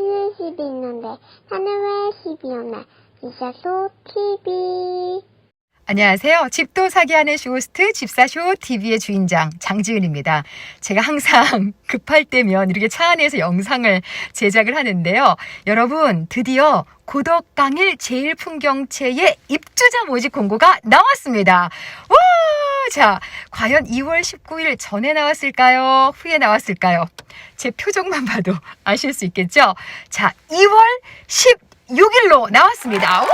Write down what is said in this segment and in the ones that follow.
하늘에 10이 있는데 하늘에 10이 없네. 집사쇼 TV. 안녕하세요. 집도 사기 하는 쇼호스트 집사쇼 TV의 주인장 장지은입니다. 제가 항상 급할 때면 이렇게 차 안에서 영상을 제작을 하는데요. 여러분, 드디어 고덕강일 제일풍경채의 입주자 모집 공고가 나왔습니다. 와! 자, 과연 2월 19일 전에 나왔을까요? 후에 나왔을까요? 제 표정만 봐도 아실 수 있겠죠? 자, 2월 16일로 나왔습니다. 우후!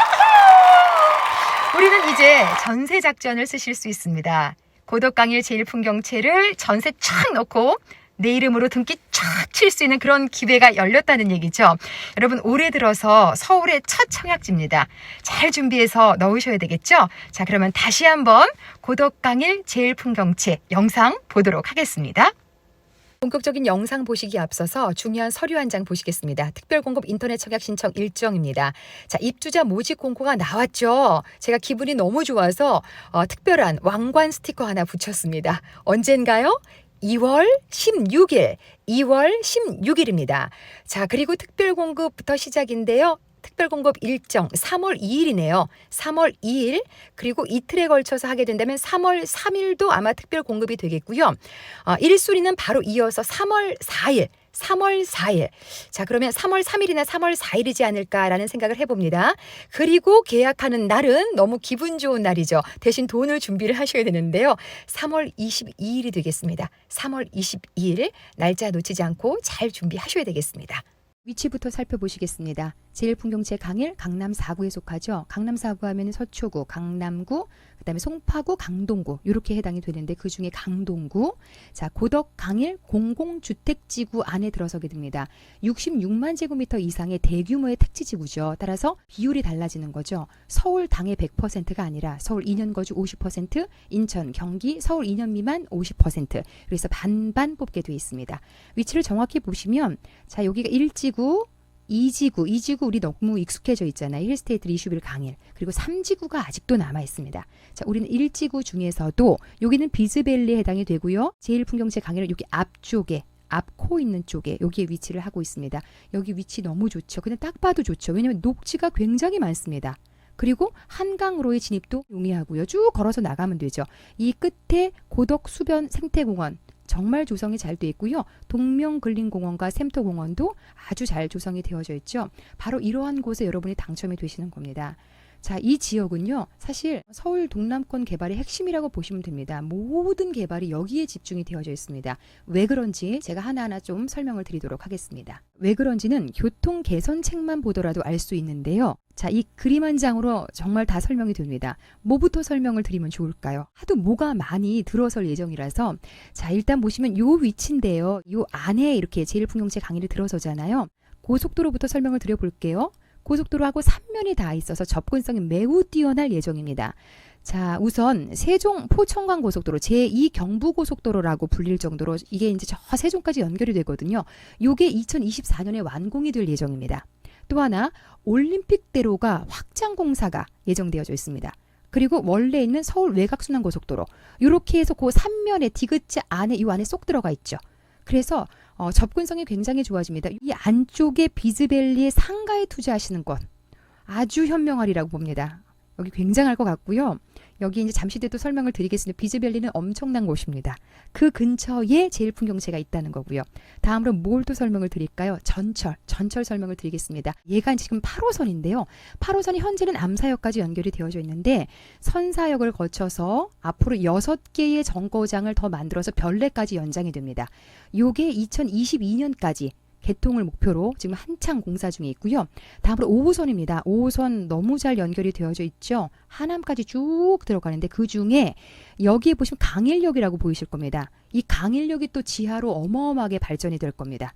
우리는 이제 전세 작전을 쓰실 수 있습니다. 고덕강일 제일풍경채를 전세 촥 넣고 내 이름으로 등기 촥 칠 수 있는 그런 기회가 열렸다는 얘기죠. 여러분, 올해 들어서 서울의 첫 청약지입니다. 잘 준비해서 넣으셔야 되겠죠? 자, 그러면 다시 한번 고덕강일 제일풍경채 영상 보도록 하겠습니다. 본격적인 영상 보시기 앞서서 중요한 서류 한 장 보시겠습니다. 특별공급 인터넷 청약 신청 일정입니다. 자, 입주자 모집 공고가 나왔죠. 제가 기분이 너무 좋아서 특별한 왕관 스티커 하나 붙였습니다. 언젠가요? 2월 16일, 2월 16일입니다. 자, 그리고 특별공급부터 시작인데요. 특별공급 일정 3월 2일이네요. 3월 2일 그리고 이틀에 걸쳐서 하게 된다면 3월 3일도 아마 특별공급이 되겠고요. 1순위는 바로 이어서 3월 4일. 3월 4일. 자, 그러면 3월 3일이나 3월 4일이지 않을까라는 생각을 해봅니다. 그리고 계약하는 날은 너무 기분 좋은 날이죠. 대신 돈을 준비를 하셔야 되는데요. 3월 22일이 되겠습니다. 3월 22일 날짜 놓치지 않고 잘 준비하셔야 되겠습니다. 위치부터 살펴보시겠습니다. 제일풍경채 강일 강남 4구에 속하죠. 강남 4구 하면 서초구, 강남구, 그다음에 송파구, 강동구 이렇게 해당이 되는데 그중에 강동구, 자 고덕 강일 공공주택지구 안에 들어서게 됩니다. 66만 제곱미터 이상의 대규모의 택지지구죠. 따라서 비율이 달라지는 거죠. 서울 당의 100%가 아니라 서울 2년 거주 50%, 인천, 경기, 서울 2년 미만 50%. 그래서 반반 뽑게 되어 있습니다. 위치를 정확히 보시면 자 여기가 1지구, 2지구 우리 너무 익숙해져 있잖아요. 힐스테이트 리슈빌 강일. 그리고 3지구가 아직도 남아 있습니다. 자, 우리는 1지구 중에서도 여기는 비즈밸리에 해당이 되고요. 제일풍경채 강일은 여기 앞쪽에 앞코 있는 쪽에 여기에 위치를 하고 있습니다. 여기 위치 너무 좋죠. 그냥 딱 봐도 좋죠. 왜냐하면 녹지가 굉장히 많습니다. 그리고 한강으로의 진입도 용이하고요. 쭉 걸어서 나가면 되죠. 이 끝에 고덕 수변 생태공원 정말 조성이 잘 돼 있고요. 동명근린공원과 샘터공원도 아주 잘 조성이 되어져 있죠. 바로 이러한 곳에 여러분이 당첨이 되시는 겁니다. 자, 이 지역은요. 사실 서울 동남권 개발의 핵심이라고 보시면 됩니다. 모든 개발이 여기에 집중이 되어져 있습니다. 왜 그런지 제가 하나하나 좀 설명을 드리도록 하겠습니다. 왜 그런지는 교통 개선책만 보더라도 알 수 있는데요. 자, 이 그림 한 장으로 정말 다 설명이 됩니다. 뭐부터 설명을 드리면 좋을까요? 하도 뭐가 많이 들어설 예정이라서 자, 일단 보시면 요 위치인데요. 요 안에 이렇게 제일풍경채 강일이 들어서잖아요. 고속도로부터 설명을 드려볼게요. 고속도로하고 3면이 다 있어서 접근성이 매우 뛰어날 예정입니다. 자, 우선 세종 포천간 고속도로 제2경부고속도로라고 불릴 정도로 이게 이제 저 세종까지 연결이 되거든요. 요게 2024년에 완공이 될 예정입니다. 또 하나 올림픽대로가 확장 공사가 예정되어져 있습니다. 그리고 원래 있는 서울 외곽순환고속도로 이렇게 해서 그 3면의 디귿자 안에 이 안에 쏙 들어가 있죠. 그래서 접근성이 굉장히 좋아집니다. 이 안쪽에 비즈밸리의 상가에 투자하시는 것 아주 현명하리라고 봅니다. 여기 굉장할 것 같고요. 여기 이제 잠시 뒤에 또 설명을 드리겠습니다. 비즈밸리는 엄청난 곳입니다. 그 근처에 제일풍경채가 있다는 거고요. 다음으로 뭘 또 설명을 드릴까요? 전철 설명을 드리겠습니다. 얘가 지금 8호선인데요. 8호선이 현재는 암사역까지 연결이 되어져 있는데 선사역을 거쳐서 앞으로 6개의 정거장을 더 만들어서 별내까지 연장이 됩니다. 요게 2022년까지 개통을 목표로 지금 한창 공사 중에 있고요. 다음으로 5호선입니다. 5호선 너무 잘 연결이 되어져 있죠. 하남까지 쭉 들어가는데 그중에 여기에 보시면 강일역이라고 보이실 겁니다. 이 강일역이 또 지하로 어마어마하게 발전이 될 겁니다.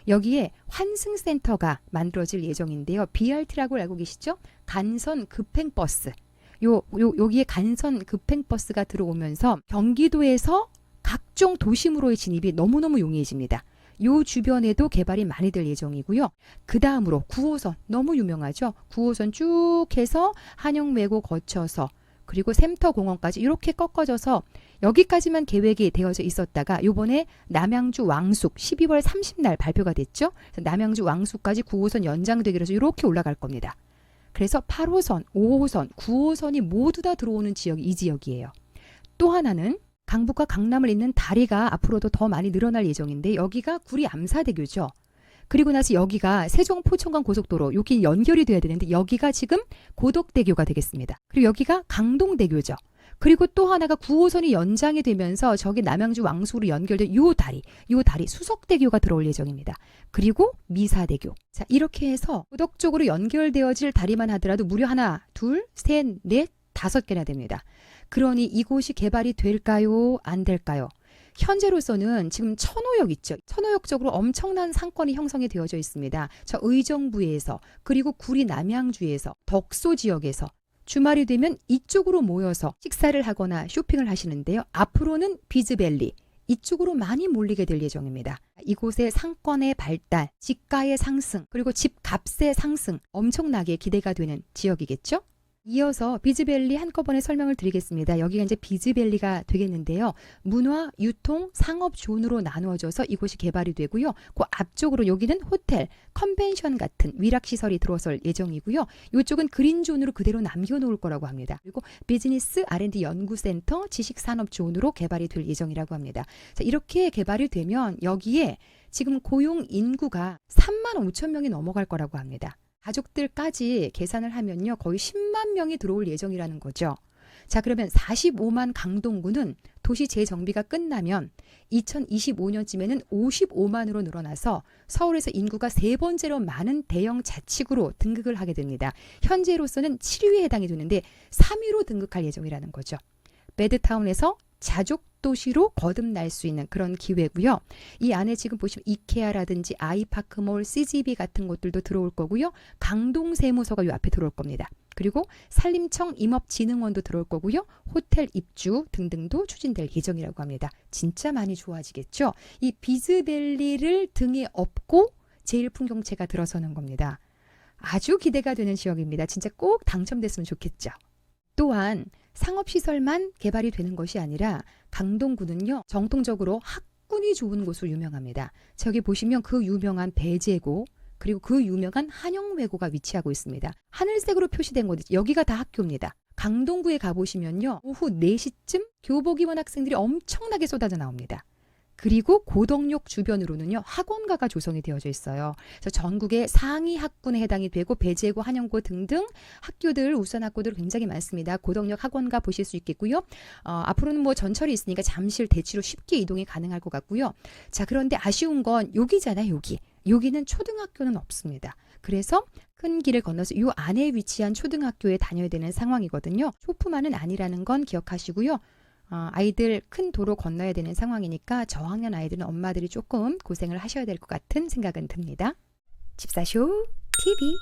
여기에 환승센터가 만들어질 예정인데요. BRT라고 알고 계시죠? 간선 급행버스. 여기에 간선 급행버스가 들어오면서 경기도에서 각종 도심으로의 진입이 너무너무 용이해집니다. 요 주변에도 개발이 많이 될 예정이고요. 그 다음으로 9호선 너무 유명하죠. 9호선 쭉 해서 한영외고 거쳐서 그리고 샘터공원까지 이렇게 꺾어져서 여기까지만 계획이 되어져 있었다가 요번에 남양주 왕숙 12월 30날 발표가 됐죠. 그래서 남양주 왕숙까지 9호선 연장되기로 해서 이렇게 올라갈 겁니다. 그래서 8호선, 5호선, 9호선이 모두 다 들어오는 지역이 이 지역이에요. 또 하나는 강북과 강남을 잇는 다리가 앞으로도 더 많이 늘어날 예정인데 여기가 구리 암사대교죠. 그리고 나서 여기가 세종 포천간 고속도로 여기 연결이 돼야 되는데 여기가 지금 고덕대교가 되겠습니다. 그리고 여기가 강동대교죠. 그리고 또 하나가 9호선이 연장이 되면서 저기 남양주 왕숙으로 연결된 요 다리 수석대교가 들어올 예정입니다. 그리고 미사대교. 자, 이렇게 해서 고덕 쪽으로 연결되어질 다리만 하더라도 무려 하나, 둘, 셋, 넷, 5개나 됩니다. 그러니 이곳이 개발이 될까요? 안 될까요? 현재로서는 지금 천호역 있죠. 천호역 쪽으로 엄청난 상권이 형성이 되어져 있습니다. 저 의정부에서 그리고 구리 남양주에서 덕소 지역에서 주말이 되면 이쪽으로 모여서 식사를 하거나 쇼핑을 하시는데요. 앞으로는 비즈밸리 이쪽으로 많이 몰리게 될 예정입니다. 이곳의 상권의 발달, 집가의 상승, 그리고 집값의 상승 엄청나게 기대가 되는 지역이겠죠. 이어서 비즈밸리 한꺼번에 설명을 드리겠습니다. 여기가 이제 비즈밸리가 되겠는데요. 문화, 유통, 상업 존으로 나누어져서 이곳이 개발이 되고요. 그 앞쪽으로 여기는 호텔, 컨벤션 같은 위락시설이 들어설 예정이고요. 이쪽은 그린존으로 그대로 남겨놓을 거라고 합니다. 그리고 비즈니스 R&D 연구센터, 지식산업 존으로 개발이 될 예정이라고 합니다. 자, 이렇게 개발이 되면 여기에 지금 고용 인구가 3만 5천 명이 넘어갈 거라고 합니다. 가족들까지 계산을 하면요. 거의 10만 명이 들어올 예정이라는 거죠. 자, 그러면 45만 강동구는 도시 재정비가 끝나면 2025년쯤에는 55만으로 늘어나서 서울에서 인구가 3번째로 많은 대형 자치구로 등극을 하게 됩니다. 현재로서는 7위에 해당이 되는데 3위로 등극할 예정이라는 거죠. 배드타운에서 자족 도시로 거듭날 수 있는 그런 기회고요. 이 안에 지금 보시면 이케아라든지 아이파크몰, CGV 같은 곳들도 들어올 거고요. 강동세무서가 이 앞에 들어올 겁니다. 그리고 산림청 임업진흥원도 들어올 거고요. 호텔 입주 등등도 추진될 예정이라고 합니다. 진짜 많이 좋아지겠죠. 이 비즈밸리를 등에 업고 제1풍경채가 들어서는 겁니다. 아주 기대가 되는 지역입니다. 진짜 꼭 당첨됐으면 좋겠죠. 또한 상업시설만 개발이 되는 것이 아니라 강동구는요. 정통적으로 학군이 좋은 곳으로 유명합니다. 저기 보시면 그 유명한 배제고 그리고 그 유명한 한영외고가 위치하고 있습니다. 하늘색으로 표시된 곳 여기가 다 학교입니다. 강동구에 가보시면요. 오후 4시쯤 교복 입은 학생들이 엄청나게 쏟아져 나옵니다. 그리고 고덕역 주변으로는요. 학원가가 조성이 되어져 있어요. 그래서 전국의 상위 학군에 해당이 되고 배제고, 한영고 등등 학교들, 우수한 학교들 굉장히 많습니다. 고덕역 학원가 보실 수 있겠고요. 앞으로는 뭐 전철이 있으니까 잠실, 대치로 쉽게 이동이 가능할 것 같고요. 자, 그런데 아쉬운 건 여기잖아요. 여기는 초등학교는 없습니다. 그래서 큰 길을 건너서 이 안에 위치한 초등학교에 다녀야 되는 상황이거든요. 소품만은 아니라는 건 기억하시고요. 아이들 큰 도로 건너야 되는 상황이니까 저학년 아이들은 엄마들이 조금 고생을 하셔야 될 것 같은 생각은 듭니다. 집사쇼 TV.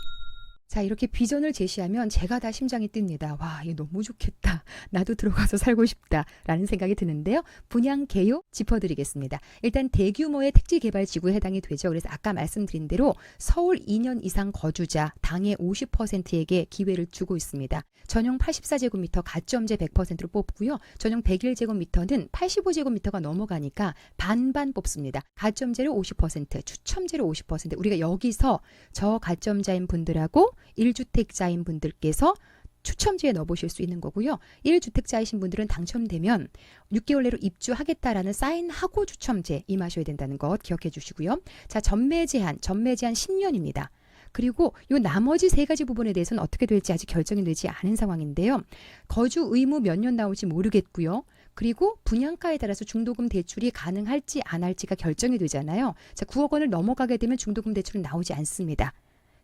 자, 이렇게 비전을 제시하면 제가 다 심장이 뜁니다. 와, 이거 너무 좋겠다. 나도 들어가서 살고 싶다. 라는 생각이 드는데요. 분양 개요 짚어드리겠습니다. 일단 대규모의 택지개발지구에 해당이 되죠. 그래서 아까 말씀드린 대로 서울 2년 이상 거주자 당의 50%에게 기회를 주고 있습니다. 전용 84제곱미터 가점제 100%로 뽑고요. 전용 101제곱미터는 85제곱미터가 넘어가니까 반반 뽑습니다. 가점제로 50%, 추첨제로 50%. 우리가 여기서 저 가점자인 분들하고 1주택자인 분들께서 추첨지에 넣어보실 수 있는 거고요. 1주택자이신 분들은 당첨되면 6개월 내로 입주하겠다라는 사인하고 추첨제 임하셔야 된다는 것 기억해 주시고요. 자, 전매 제한 10년입니다. 그리고 요 나머지 3가지 부분에 대해서는 어떻게 될지 아직 결정이 되지 않은 상황인데요. 거주 의무 몇 년 나올지 모르겠고요. 그리고 분양가에 따라서 중도금 대출이 가능할지 안 할지가 결정이 되잖아요. 자, 9억 원을 넘어가게 되면 중도금 대출은 나오지 않습니다.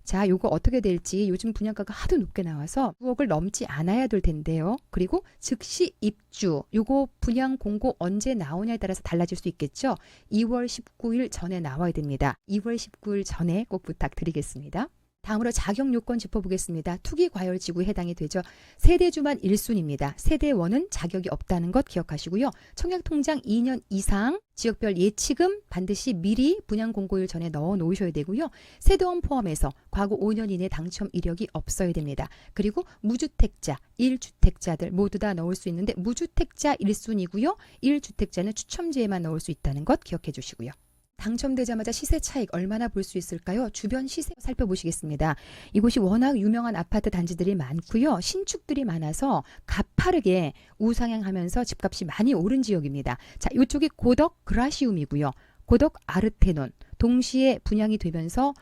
자, 요거 어떻게 될지 요즘 분양가가 하도 높게 나와서 9억을 넘지 않아야 될 텐데요. 그리고 즉시 입주, 요거 분양 공고 언제 나오냐에 따라서 달라질 수 있겠죠. 2월 19일 전에 나와야 됩니다. 2월 19일 전에 꼭 부탁드리겠습니다. 다음으로 자격 요건 짚어보겠습니다. 투기과열지구에 해당이 되죠. 세대주만 1순입니다. 세대원은 자격이 없다는 것 기억하시고요. 청약통장 2년 이상 지역별 예치금 반드시 미리 분양공고일 전에 넣어 놓으셔야 되고요. 세대원 포함해서 과거 5년 이내 당첨 이력이 없어야 됩니다. 그리고 무주택자, 1주택자들 모두 다 넣을 수 있는데 무주택자 1순이고요. 1주택자는 추첨제에만 넣을 수 있다는 것 기억해 주시고요. 당첨되자마자 시세 차익 얼마나 볼 수 있을까요? 주변 시세 살펴보시겠습니다. 이곳이 워낙 유명한 아파트 단지들이 많고요. 신축들이 많아서 가파르게 우상향하면서 집값이 많이 오른 지역입니다. 자, 이쪽이 고덕 그라시움이고요. 고덕 아르테논 동시에 분양이 되면서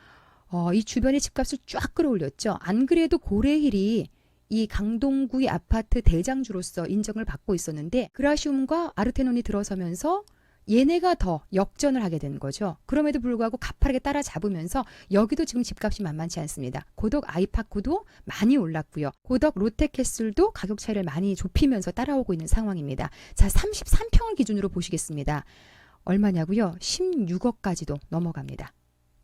이 주변의 집값을 쫙 끌어올렸죠. 안 그래도 고레힐이 이 강동구의 아파트 대장주로서 인정을 받고 있었는데 그라시움과 아르테논이 들어서면서 얘네가 더 역전을 하게 된 거죠. 그럼에도 불구하고 가파르게 따라잡으면서 여기도 지금 집값이 만만치 않습니다. 고덕 아이파크도 많이 올랐고요. 고덕 롯데캐슬도 가격 차이를 많이 좁히면서 따라오고 있는 상황입니다. 자, 33평을 기준으로 보시겠습니다. 얼마냐고요? 16억까지도 넘어갑니다.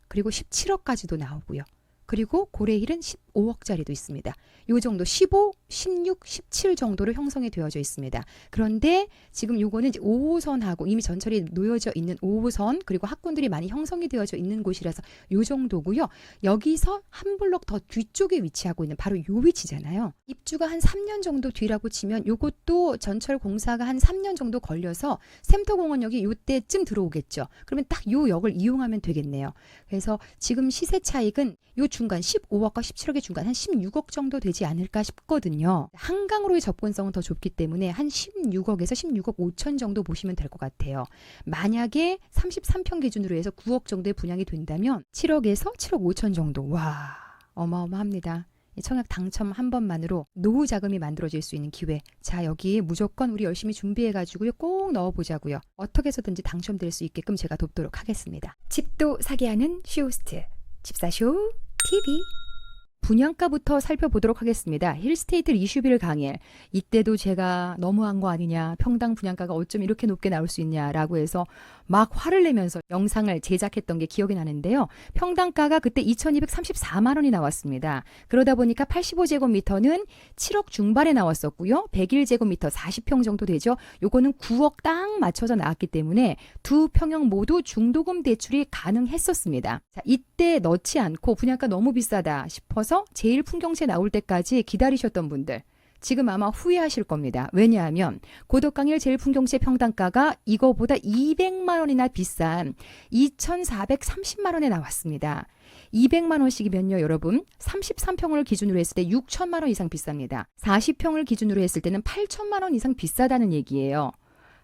그리고 17억까지도 나오고요. 그리고 고레힐은 15억짜리도 있습니다. 요 정도 15, 16, 17 정도로 형성이 되어져 있습니다. 그런데 지금 요거는 이제 5호선하고 이미 전철이 놓여져 있는 5호선 그리고 학군들이 많이 형성이 되어져 있는 곳이라서 요 정도고요. 여기서 한 블록 더 뒤쪽에 위치하고 있는 바로 요 위치잖아요. 입주가 한 3년 정도 뒤라고 치면 요것도 전철 공사가 한 3년 정도 걸려서 샘터공원역이 요때쯤 들어오겠죠. 그러면 딱 요 역을 이용하면 되겠네요. 그래서 지금 시세 차익은 요 중간 15억과 17억의 중간 한 16억 정도 되지 않을까 싶거든요. 한강으로의 접근성은 더 좁기 때문에 한 16억에서 16억 5천 정도 보시면 될 것 같아요. 만약에 33평 기준으로 해서 9억 정도의 분양이 된다면 7억에서 7억 5천 정도. 와, 어마어마합니다. 청약 당첨 한 번만으로 노후 자금이 만들어질 수 있는 기회. 자, 여기에 무조건 우리 열심히 준비해가지고요. 꼭 넣어보자고요. 어떻게 해서든지 당첨될 수 있게끔 제가 돕도록 하겠습니다. 집도 사게 하는 쇼호스트 집사쇼 TV. 분양가부터 살펴보도록 하겠습니다. 힐스테이트 이슈빌 강일. 이때도 제가 너무한 거 아니냐, 평당 분양가가 어쩜 이렇게 높게 나올 수 있냐라고 해서 막 화를 내면서 영상을 제작했던 게 기억이 나는데요. 평당가가 그때 2,234만 원이 나왔습니다. 그러다 보니까 85제곱미터는 7억 중반에 나왔었고요. 101제곱미터 40평 정도 되죠. 요거는 9억 딱 맞춰서 나왔기 때문에 두 평형 모두 중도금 대출이 가능했었습니다. 자, 이때 넣지 않고 분양가 너무 비싸다 싶어서 제1풍경채 나올 때까지 기다리셨던 분들 지금 아마 후회하실 겁니다. 왜냐하면 고덕강일 제1풍경채 평당가가 이거보다 200만 원이나 비싼 2,430만 원에 나왔습니다. 200만 원씩이면요, 여러분 33평을 기준으로 했을 때 6천만 원 이상 비쌉니다. 40평을 기준으로 했을 때는 8천만 원 이상 비싸다는 얘기예요.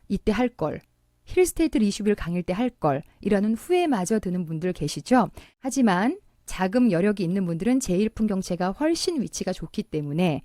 이때 할 걸. 힐스테이트 이슈빌 강일 때 할 걸. 이라는 후회마저 드는 분들 계시죠. 하지만 자금 여력이 있는 분들은 제1풍경채가 훨씬 위치가 좋기 때문에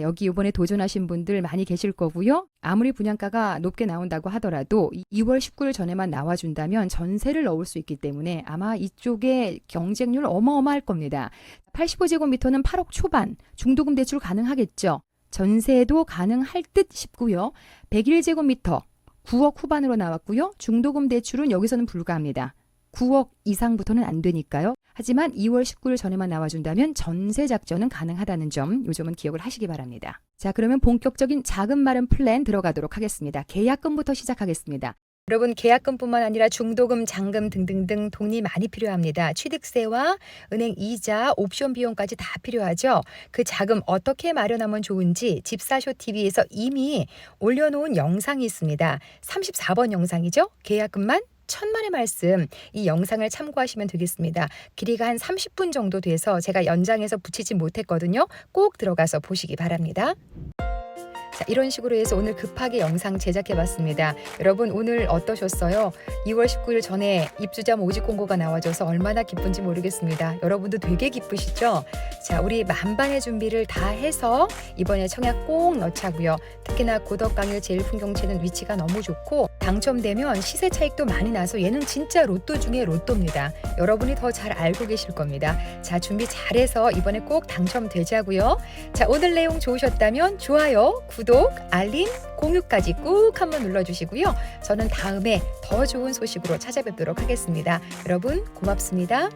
여기 이번에 도전하신 분들 많이 계실 거고요. 아무리 분양가가 높게 나온다고 하더라도 2월 19일 전에만 나와준다면 전세를 넣을 수 있기 때문에 아마 이쪽에 경쟁률 어마어마할 겁니다. 85제곱미터는 8억 초반, 중도금 대출 가능하겠죠. 전세도 가능할 듯 싶고요. 101제곱미터 9억 후반으로 나왔고요. 중도금 대출은 여기서는 불가합니다. 9억 이상부터는 안 되니까요. 하지만 2월 19일 전에만 나와준다면 전세 작전은 가능하다는 점, 요 점은 기억을 하시기 바랍니다. 자, 그러면 본격적인 자금 마련 플랜 들어가도록 하겠습니다. 계약금부터 시작하겠습니다. 여러분, 계약금뿐만 아니라 중도금, 잔금 등등등 돈이 많이 필요합니다. 취득세와 은행 이자, 옵션 비용까지 다 필요하죠. 그 자금 어떻게 마련하면 좋은지 집사쇼TV에서 이미 올려놓은 영상이 있습니다. 34번 영상이죠. 계약금만 천만의 말씀, 이 영상을 참고하시면 되겠습니다. 길이가 한 30분 정도 돼서 제가 연장해서 붙이지 못했거든요. 꼭 들어가서 보시기 바랍니다. 자, 이런 식으로 해서 오늘 급하게 영상 제작해봤습니다. 여러분 오늘 어떠셨어요? 2월 19일 전에 입주자 모집 공고가 나와줘서 얼마나 기쁜지 모르겠습니다. 여러분도 되게 기쁘시죠? 자, 우리 만반의 준비를 다 해서 이번에 청약 꼭 넣자고요. 특히나 고덕강일 제1풍경채는 위치가 너무 좋고 당첨되면 시세 차익도 많이 나서 얘는 진짜 로또 중에 로또입니다. 여러분이 더 잘 알고 계실 겁니다. 자, 준비 잘해서 이번에 꼭 당첨되자고요. 자, 오늘 내용 좋으셨다면 좋아요, 구독, 알림, 공유까지 꾹 한번 눌러주시고요. 저는 다음에 더 좋은 소식으로 찾아뵙도록 하겠습니다. 여러분 고맙습니다.